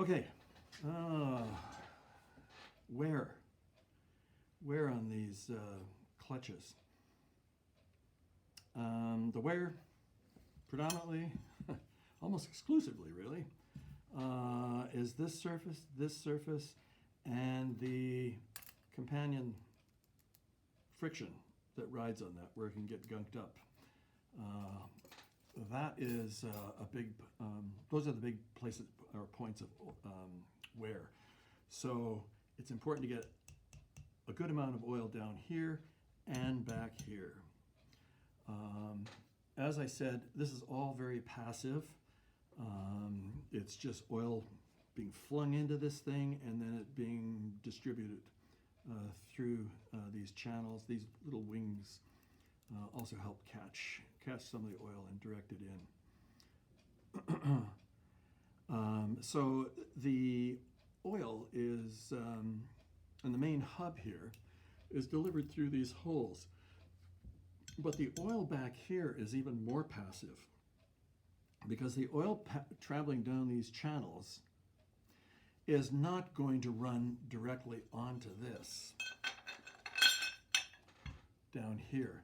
Okay, uh, wear. Wear on these clutches. The wear, predominantly, almost exclusively really, is this surface, and the companion friction that rides on that, where it can get gunked up. That is a big, those are the big places or points of wear. So it's important to get a good amount of oil down here and back here. As I said, this is all very passive. It's just oil being flung into this thing and then it being distributed through these channels. These little wings also help catch some of the oil and direct it in. So the oil is, and the main hub here, is delivered through these holes. But the oil back here is even more passive, because the oil traveling down these channels is not going to run directly onto this down here.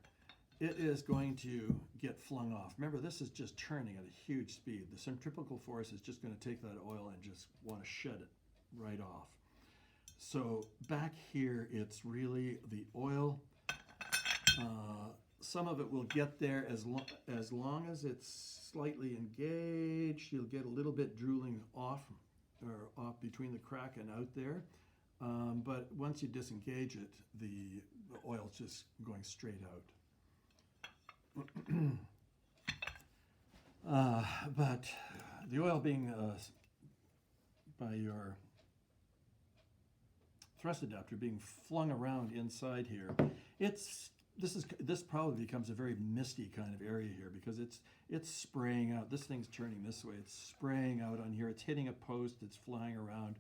It is going to get flung off. Remember, this is just turning at a huge speed. The centrifugal force is just going to take that oil and just want to shed it right off. So back here, it's really the oil. Some of it will get there as long as it's slightly engaged. You'll get a little bit drooling off between the crack and out there. But once you disengage it, the oil's just going straight out. But the oil being by your thrust adapter being flung around inside here, this probably becomes a very misty kind of area here, because it's spraying out. This thing's turning this way. It's spraying out on here. It's hitting a post. It's flying around.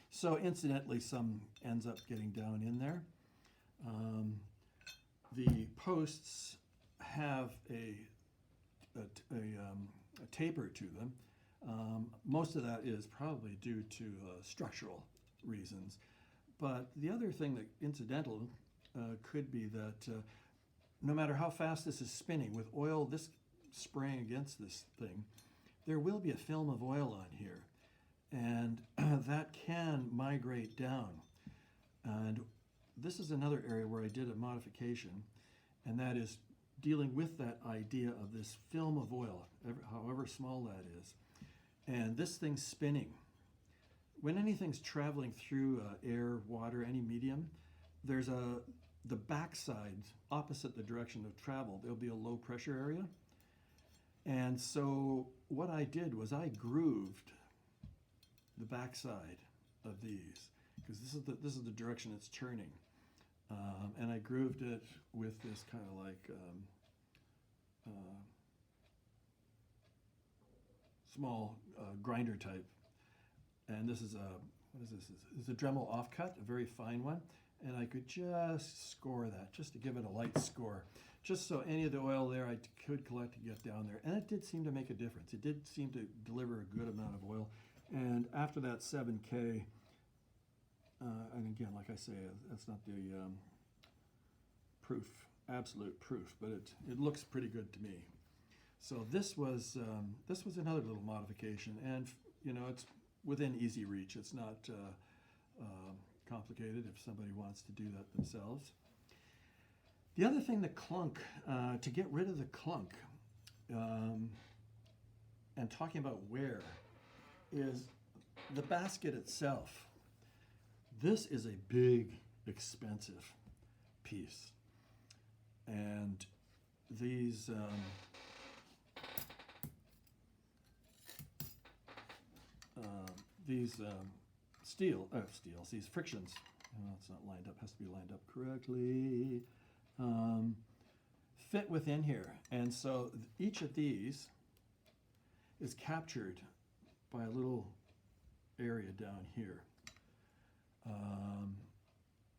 So incidentally, some ends up getting down in there. The posts have a taper to them. Most of that is probably due to structural reasons. But the other thing that incidental could be that no matter how fast this is spinning, with oil this spraying against this thing, there will be a film of oil on here. And that can migrate down. And this is another area where I did a modification, and that is dealing with that idea of this film of oil, however small that is. And this thing's spinning. When anything's traveling through air, water, any medium, there's the backside, opposite the direction of travel, there'll be a low pressure area. And so what I did was I grooved the backside of these, because this is the direction it's turning. And I grooved it with this kind of like small grinder type. And this is what is this? It's a Dremel offcut, a very fine one. And I could just score that, just to give it a light score, just so any of the oil there I could collect and get down there. And it did seem to make a difference. It did seem to deliver a good amount of oil. And after that 7K, and again, like I say, that's not the proof, absolute proof, but it looks pretty good to me. So this was another little modification, and it's within easy reach. It's not complicated if somebody wants to do that themselves. The other thing, the clunk, to get rid of the clunk, and talking about wear, is the basket itself. This is a big, expensive piece. And these these frictions, it's not lined up, has to be lined up correctly, fit within here. And so each of these is captured by a little area down here.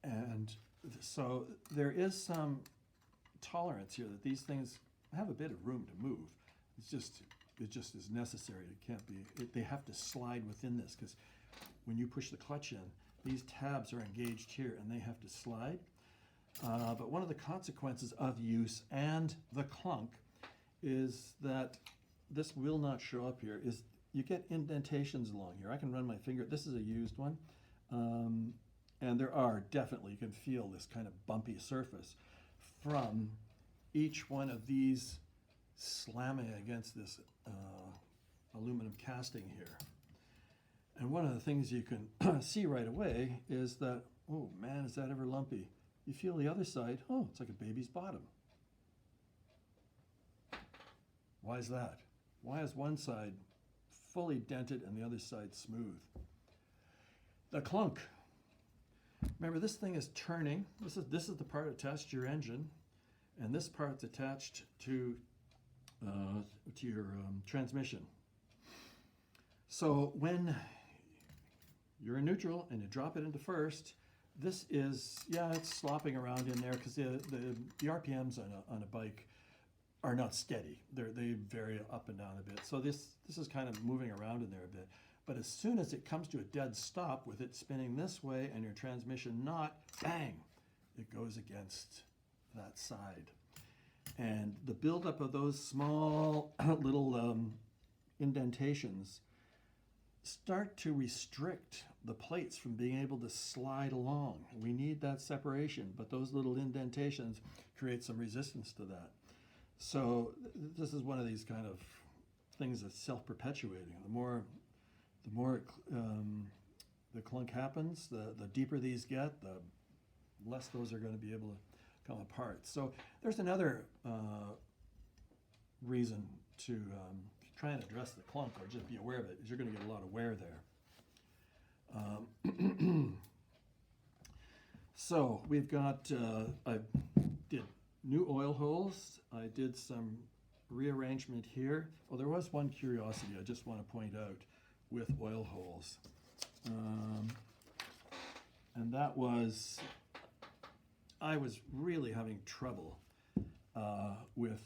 And so there is some tolerance here that these things have a bit of room to move. It just is necessary. It can't be, they have to slide within this, because when you push the clutch in, these tabs are engaged here and they have to slide. But one of the consequences of use and the clunk is that this will not show up here, is you get indentations along here. I can run my finger, this is a used one, and there are definitely, you can feel this kind of bumpy surface from each one of these slamming against this aluminum casting here. And one of the things you can see right away is that, oh man, is that ever lumpy? You feel the other side, oh, it's like a baby's bottom. Why is that? Why is one side fully dented and the other side smooth? The clunk. Remember, this thing is turning. This is the part attached to your engine, and this part's attached to your transmission. So when you're in neutral and you drop it into first, this is, yeah, it's slopping around in there because the RPMs on a bike are not steady. They vary up and down a bit. So this is kind of moving around in there a bit. But as soon as it comes to a dead stop with it spinning this way and your transmission not, bang, it goes against that side. And the buildup of those small little indentations start to restrict the plates from being able to slide along. We need that separation, but those little indentations create some resistance to that. So this is one of these kind of things that's self-perpetuating. The more the clunk happens, the deeper these get, the less those are going to be able to come apart. So there's another reason to try and address the clunk, or just be aware of it, is you're going to get a lot of wear there. So we've got, I did new oil holes. I did some rearrangement here. Well, there was one curiosity I just want to point out with oil holes. And that was, I was really having trouble with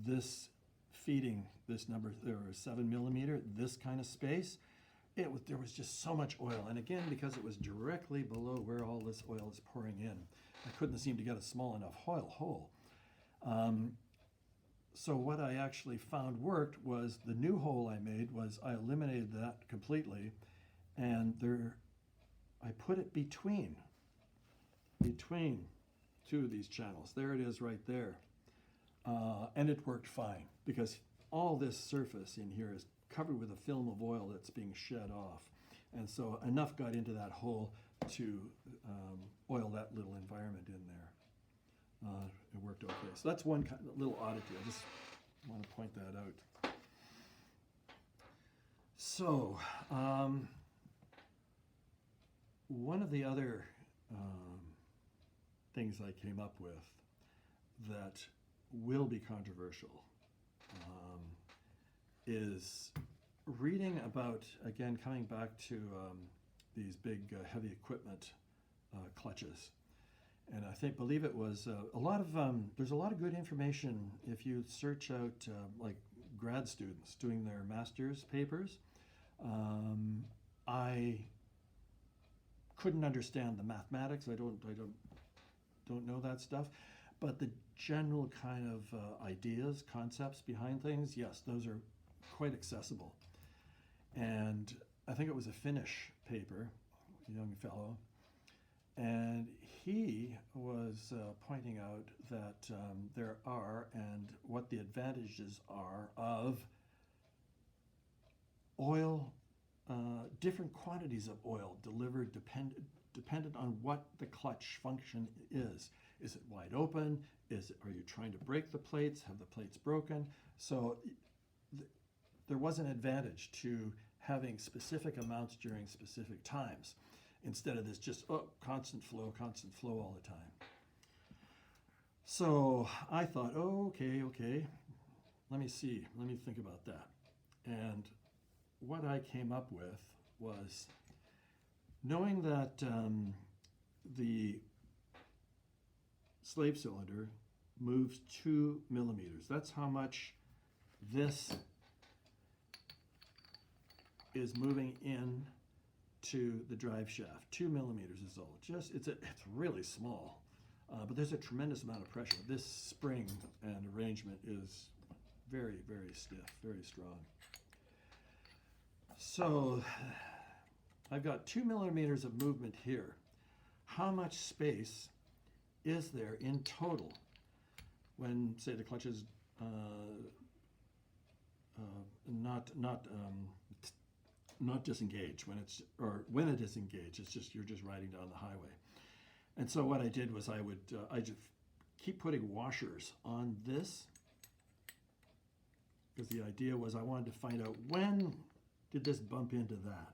this feeding this number, there was 7 millimeter, this kind of space. There was just so much oil. And again, because it was directly below where all this oil is pouring in, I couldn't seem to get a small enough hole. So what I actually found worked was the new hole I made was I eliminated that completely, and I put it between two of these channels. There it is right there. And it worked fine because all this surface in here is covered with a film of oil that's being shed off. And so enough got into that hole to oil that little environment in there. It worked okay. So that's one kind of little oddity. I just want to point that out. So one of the other things I came up with that will be controversial is reading about, again, coming back to these big heavy equipment clutches. And I believe it was a lot of, there's a lot of good information if you search out like grad students doing their master's papers. I couldn't understand the mathematics. I don't know that stuff. But the general kind of ideas, concepts behind things, yes, those are quite accessible. And I think it was a Finnish paper, a young fellow, and he was pointing out that there are, and what the advantages are of oil, different quantities of oil delivered dependent on what the clutch function is. Is it wide open? Are you trying to break the plates? Have the plates broken? So there was an advantage to having specific amounts during specific times, instead of this just constant flow all the time. So I thought, okay, let me think about that. And what I came up with was, knowing that the slave cylinder moves 2 millimeters. That's how much this is moving in to the drive shaft. 2 millimeters is all. It's really small, but there's a tremendous amount of pressure. This spring and arrangement is very, very stiff, very strong. So I've got 2 millimeters of movement here. How much space is there in total when, say, the clutch is not disengaged, when it is engaged? It's just, you're just riding down the highway. And so what I did was I just keep putting washers on this, because the idea was I wanted to find out when did this bump into that.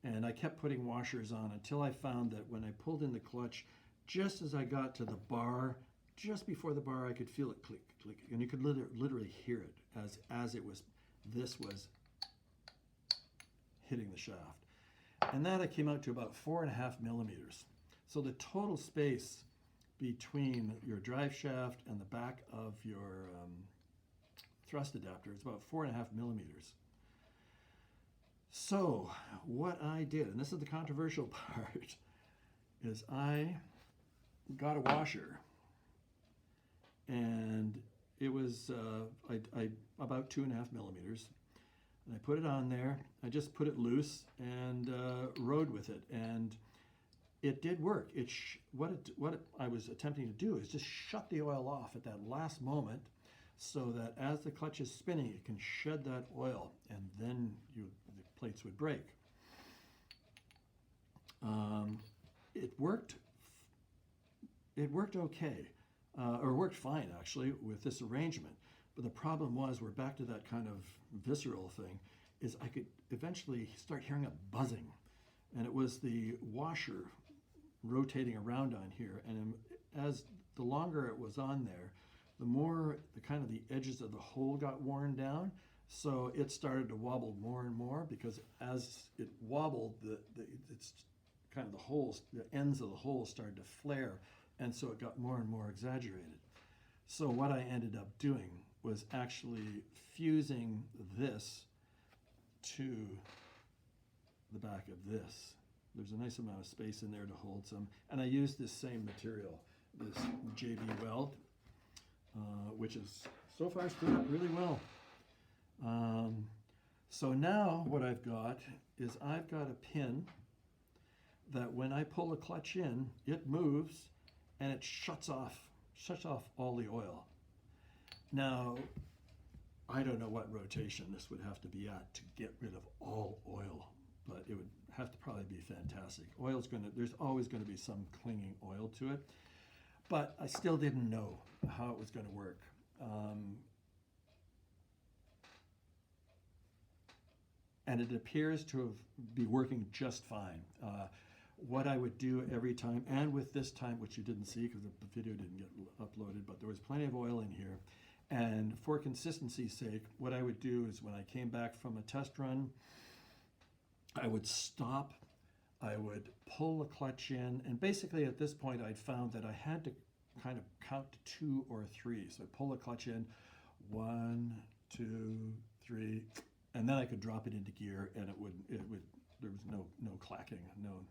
And I kept putting washers on until I found that when I pulled in the clutch, just as I got to the bar, just before the bar, I could feel it click, click, and you could literally hear it as this was hitting the shaft. And that I came out to about 4.5 millimeters. So the total space between your drive shaft and the back of your thrust adapter is about 4.5 millimeters. So what I did, and this is the controversial part, is I got a washer, and it was about 2.5 millimeters. And I put it on there. I just put it loose and rode with it, and it did work. What I was attempting to do is just shut the oil off at that last moment, so that as the clutch is spinning, it can shed that oil, and then the plates would break. It worked okay, or worked fine actually with this arrangement. But the problem was, we're back to that kind of visceral thing, is I could eventually start hearing a buzzing, and it was the washer rotating around on here. And as the longer it was on there, the more the edges of the hole got worn down. So it started to wobble more and more, because as it wobbled, it's kind of the ends of the holes started to flare, and so it got more and more exaggerated. So what I ended up doing was actually fusing this to the back of this. There's a nice amount of space in there to hold some, and I used this same material, this JB Weld, which is so far stood up really well. So now what I've got is I've got a pin that when I pull the clutch in, it moves and it shuts off all the oil. Now, I don't know what rotation this would have to be at to get rid of all oil, but it would have to probably be fantastic. There's always going to be some clinging oil to it, but I still didn't know how it was going to work. And it appears to be working just fine. What I would do every time, and with this time, which you didn't see because the video didn't get uploaded, but there was plenty of oil in here. And for consistency's sake, what I would do is when I came back from a test run, I would stop, I would pull the clutch in, and basically at this point I'd found that I had to kind of count to 2 or 3. So I'd pull the clutch in, 1, 2, 3, and then I could drop it into gear, and there was no clacking, no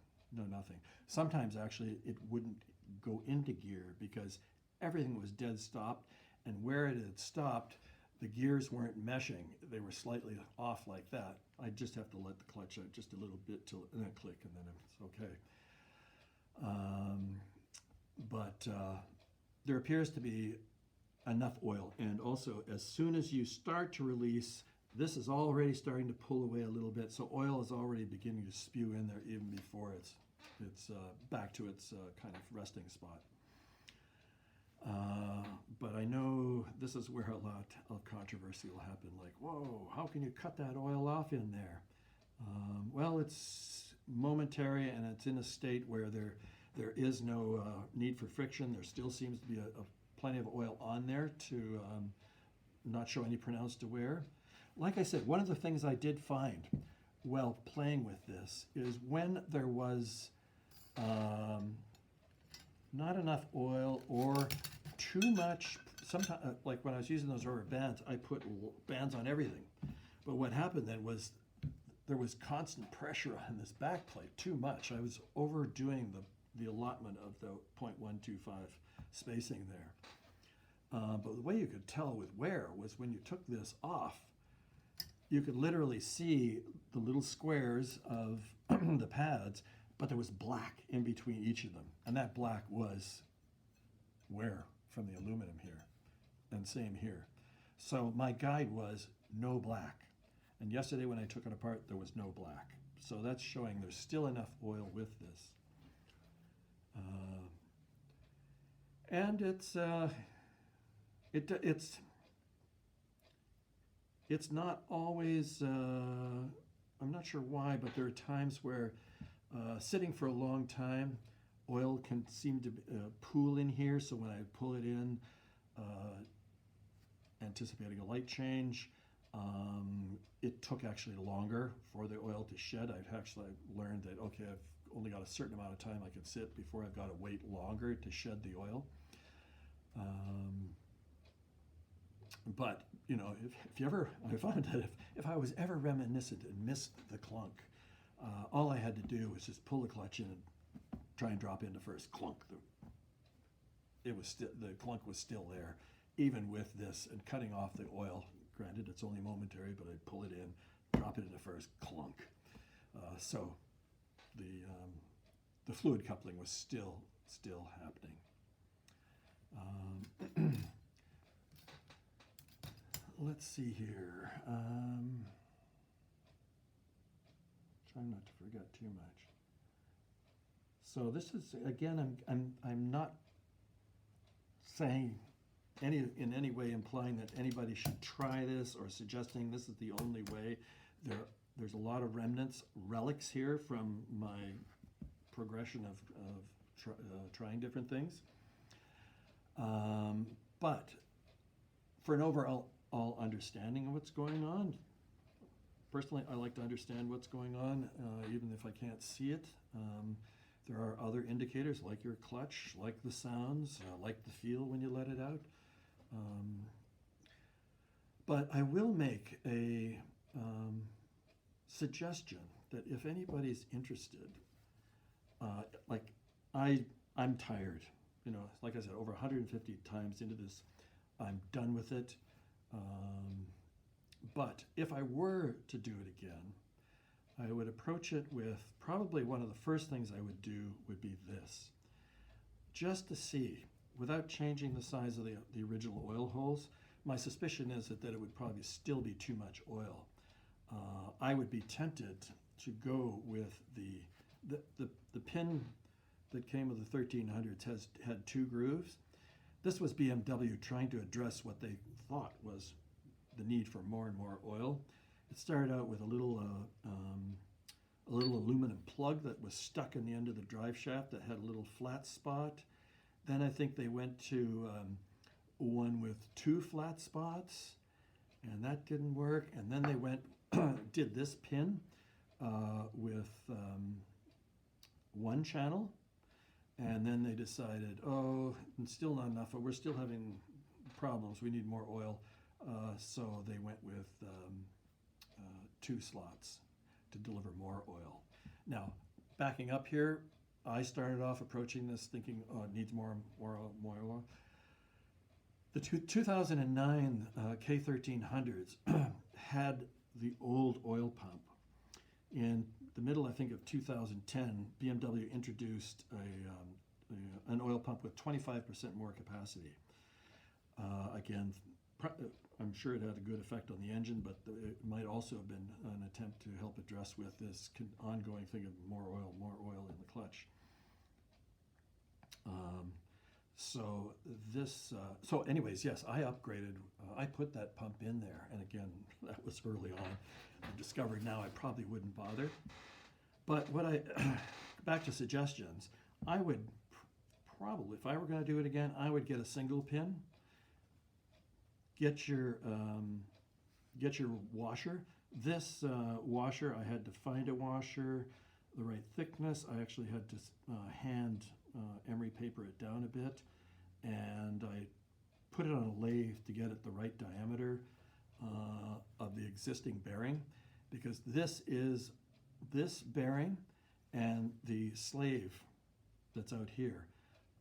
nothing. Sometimes actually it wouldn't go into gear because everything was dead stopped, and where it had stopped, the gears weren't meshing. They were slightly off like that. I just have to let the clutch out just a little bit till and then click, and then it's okay. But there appears to be enough oil, and also as soon as you start to release, this is already starting to pull away a little bit, so oil is already beginning to spew in there even before it's back to its kind of resting spot. But I know this is where a lot of controversy will happen, like, whoa, how can you cut that oil off in there? Well, it's momentary, and it's in a state where there is no need for friction. There still seems to be plenty of oil on there to not show any pronounced wear. Like I said, one of the things I did find while playing with this is when there was not enough oil or too much, sometimes, like when I was using those rubber bands, I put bands on everything. But what happened then was there was constant pressure on this back plate, too much. I was overdoing the allotment of the 0.125 spacing there. But the way you could tell with wear was when you took this off, you could literally see the little squares of the pads, but there was black in between each of them. And that black was wear from the aluminum here, and same here. So my guide was no black. And yesterday when I took it apart, there was no black. So that's showing there's still enough oil with this. And it's not always, I'm not sure why, but there are times where sitting for a long time, oil can seem to pool in here. So when I pull it in, anticipating a light change, it took actually longer for the oil to shed. I've actually learned that, okay, I've only got a certain amount of time I can sit before I've got to wait longer to shed the oil. But, you know, if you ever, I found that if I was ever reminiscent and missed the clunk, all I had to do was just pull the clutch in and try and drop into first. Clunk. The clunk was still there, even with this and cutting off the oil. Granted, it's only momentary, but I'd pull it in, drop it into first, clunk. So the fluid coupling was still happening. Let's see here. Trying not to forget too much. So this is, again, I'm not saying in any way implying that anybody should try this or suggesting this is the only way. There's a lot of remnants, relics here from my progression of trying different things. But for an overall understanding of what's going on, personally, I like to understand what's going on, even if I can't see it. There are other indicators like your clutch, like the sounds, like the feel when you let it out. But I will make a suggestion that if anybody's interested, like I'm tired, you know, like I said, over 150 times into this, I'm done with it. But if I were to do it again, I would approach it with probably one of the first things I would do would be this. Just to see, without changing the size of the original oil holes, my suspicion is that it would probably still be too much oil. I would be tempted to go with the pin that came with the 1300s had two grooves. This was BMW trying to address what they thought was the need for more and more oil. It started out with a little aluminum plug that was stuck in the end of the drive shaft that had a little flat spot. Then I think they went to one with two flat spots, and that didn't work. And then they went did this pin with one channel, and then they decided, oh, still not enough. We're still having problems. We need more oil. So they went with two slots to deliver more oil. Now, backing up here, I started off approaching this thinking, oh, it needs more oil. The 2009 K1300s had the old oil pump. In the middle, I think, of 2010, BMW introduced an oil pump with 25% more capacity. Again, I'm sure it had a good effect on the engine, but it might also have been an attempt to help address with this ongoing thing of more oil in the clutch. So anyways, yes, I upgraded. I put that pump in there, and again, that was early on. I discovered now I probably wouldn't bother. But back to suggestions, I would probably, if I were going to do it again, I would get a single pin. Get your washer. This washer, I had to find a washer, the right thickness. I actually had to hand emery paper it down a bit, and I put it on a lathe to get it the right diameter of the existing bearing. because this bearing and the slave that's out here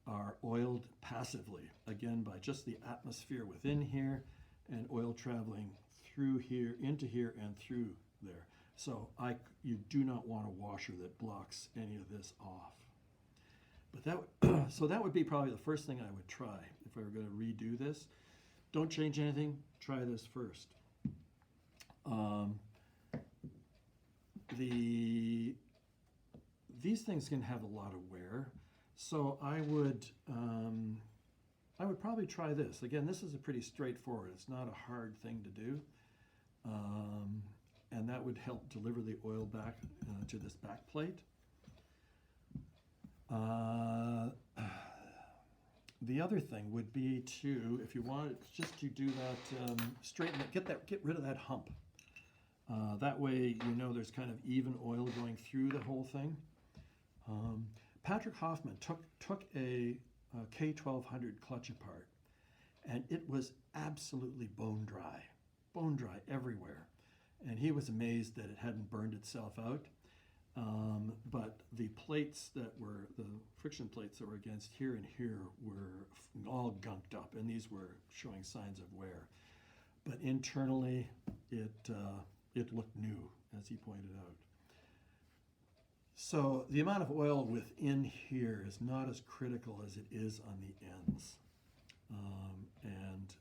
are oiled passively, again by just the atmosphere within here and oil traveling through here, into here, and through there. So you do not want a washer that blocks any of this off. But so that would be probably the first thing I would try if I were going to redo this. Don't change anything, try this first. These things can have a lot of wear, so I would probably try this. Again, this is a pretty straightforward, it's not a hard thing to do. And that would help deliver the oil back to this back plate. The other thing would be to, if you wanted, just to do that, straighten it, get rid of that hump. That way, you know, there's kind of even oil going through the whole thing. Patrick Hoffman took a K1300 clutch apart, and it was absolutely bone dry everywhere. And he was amazed that it hadn't burned itself out. But the plates that were, the friction plates that were against here and here were all gunked up, and these were showing signs of wear. But internally, it looked new, as he pointed out. So the amount of oil within here is not as critical as it is on the ends. And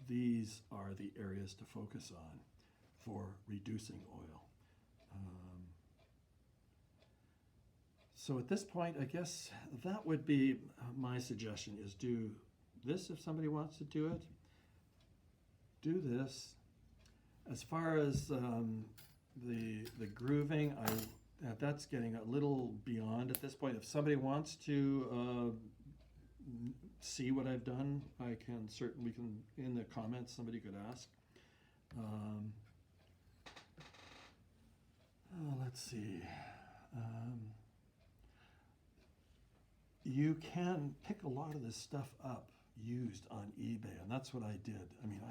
these are the areas to focus on for reducing oil. So at this point, I guess that would be my suggestion, is do this if somebody wants to do it. Do this. As far as the grooving, that's getting a little beyond at this point. If somebody wants to see what I've done, we can, in the comments, somebody could ask. Let's see. You can pick a lot of this stuff up used on eBay, and that's what I did. I mean,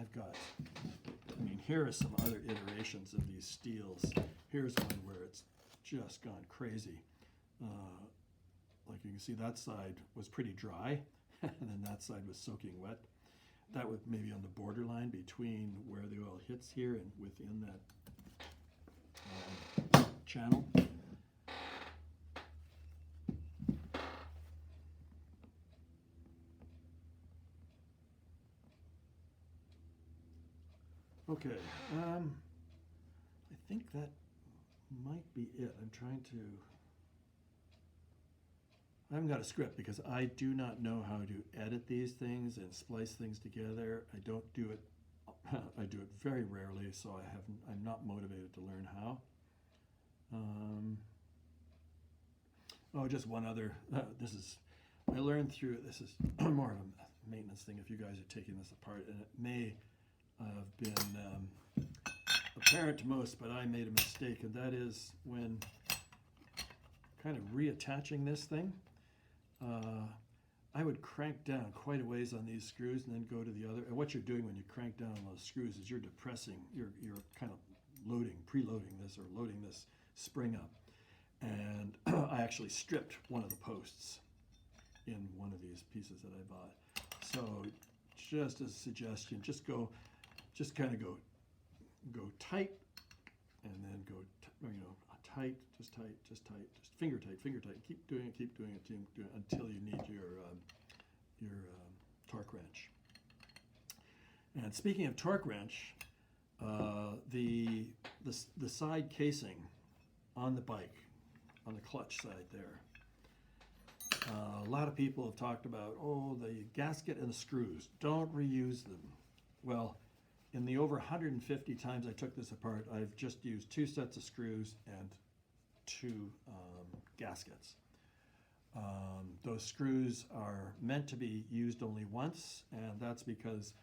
here are some other iterations of these steels. Here's one where it's just gone crazy. Like you can see, that side was pretty dry, and then that side was soaking wet. That was maybe on the borderline between where the oil hits here and within that channel. Okay, I think that might be it. I haven't got a script because I do not know how to edit these things and splice things together. I don't do it, I do it very rarely, so I'm not motivated to learn how. Just one other, this is more of a maintenance thing if you guys are taking this apart, and it may have been apparent to most, but I made a mistake, and that is when kind of reattaching this thing, I would crank down quite a ways on these screws and then go to the other. And what you're doing when you crank down on those screws is you're depressing, you're kind of preloading this or loading this spring up. And I actually stripped one of the posts in one of these pieces that I bought. So just as a suggestion, just kind of go tight, and then go tight, just finger tight. Keep doing it until you need your torque wrench. And speaking of torque wrench, the side casing on the bike, on the clutch side there. A lot of people have talked about, the gasket and the screws, don't reuse them. Well, in the over 150 times I took this apart, I've just used 2 sets of screws and 2 gaskets. Those screws are meant to be used only once, and that's because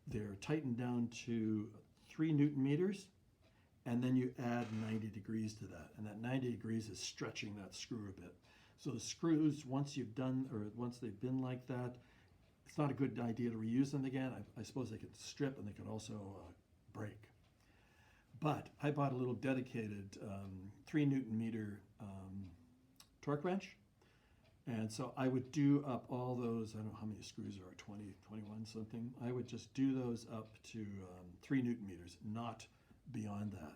they're tightened down to 3 Newton meters, and then you add 90 degrees to that, and that 90 degrees is stretching that screw a bit. So the screws, once they've been like that, it's not a good idea to reuse them again. I suppose they could strip and they could also break. But I bought a little dedicated 3 Newton meter torque wrench. And so I would do up all those, I don't know how many screws there are, 20, 21 something. I would just do those up to 3 Newton meters, not beyond that.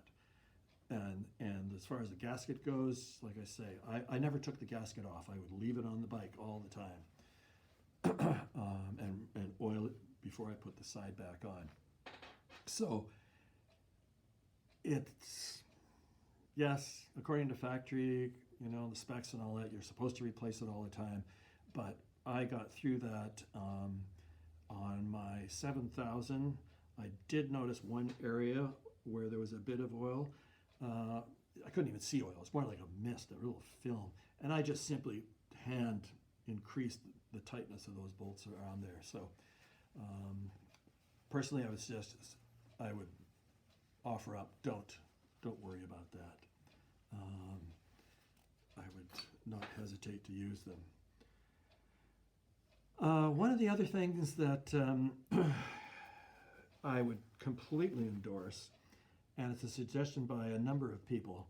And as far as the gasket goes, like I say, I never took the gasket off. I would leave it on the bike all the time and oil it before I put the side back on. So it's, yes, according to factory, you know, the specs and all that, you're supposed to replace it all the time. But I got through that on my 7000. I did notice one area where there was a bit of oil. I couldn't even see oil. It's more like a mist, a little film. And I just simply hand increased the tightness of those bolts around there. So personally, I would offer up, don't worry about that. I would not hesitate to use them. One of the other things that I would completely endorse, and it's a suggestion by a number of people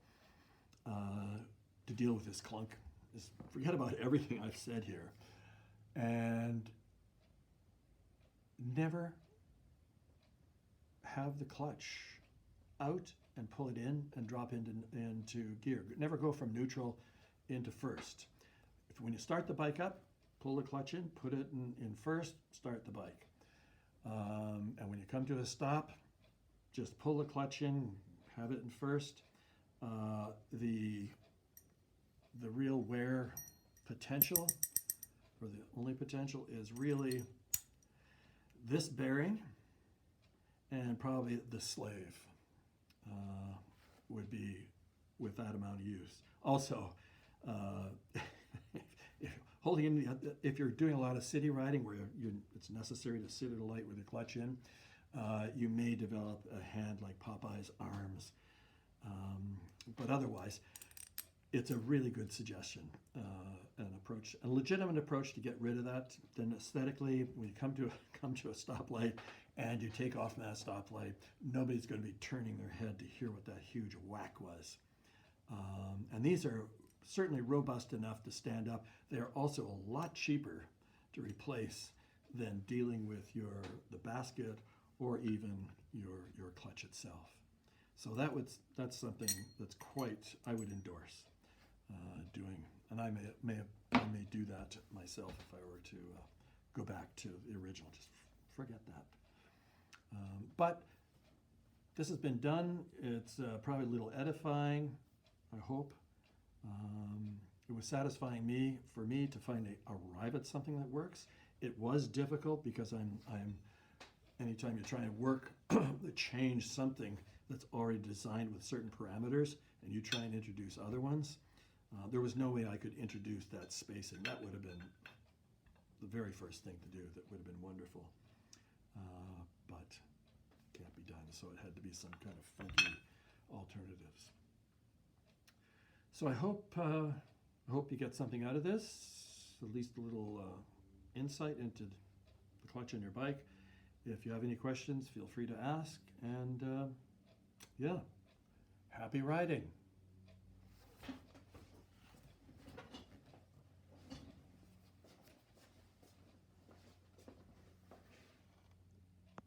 to deal with this clunk, is forget about everything I've said here and never have the clutch out and pull it in and drop into gear. Never go from neutral into first. When you start the bike up, pull the clutch in, put it in first, start the bike. And when you come to a stop, just pull the clutch in, have it in first. The real wear potential, or the only potential, is really this bearing and probably the slave would be with that amount of use. Also, if you're doing a lot of city riding where it's necessary to sit at a light with the clutch in, you may develop a hand like Popeye's arms. But otherwise, it's a really good suggestion, an approach, a legitimate approach to get rid of that. Then aesthetically, when you come to a stoplight and you take off from that stoplight, nobody's going to be turning their head to hear what that huge whack was. And these are certainly robust enough to stand up. They are also a lot cheaper to replace than dealing with the basket or even your clutch itself. So that's something that's I would endorse doing, and I may do that myself if I were to go back to the original. Just forget that. But this has been done. It's probably a little edifying, I hope. It was satisfying for me to arrive at something that works. It was difficult because I'm anytime you're trying to work to change something that's already designed with certain parameters and you try and introduce other ones, there was no way I could introduce that spacing. That would have been the very first thing to do. That would have been wonderful, but can't be done. So it had to be some kind of funky alternatives. So I hope you get something out of this, at least a little insight into the clutch on your bike. If you have any questions, feel free to ask. And yeah, happy riding.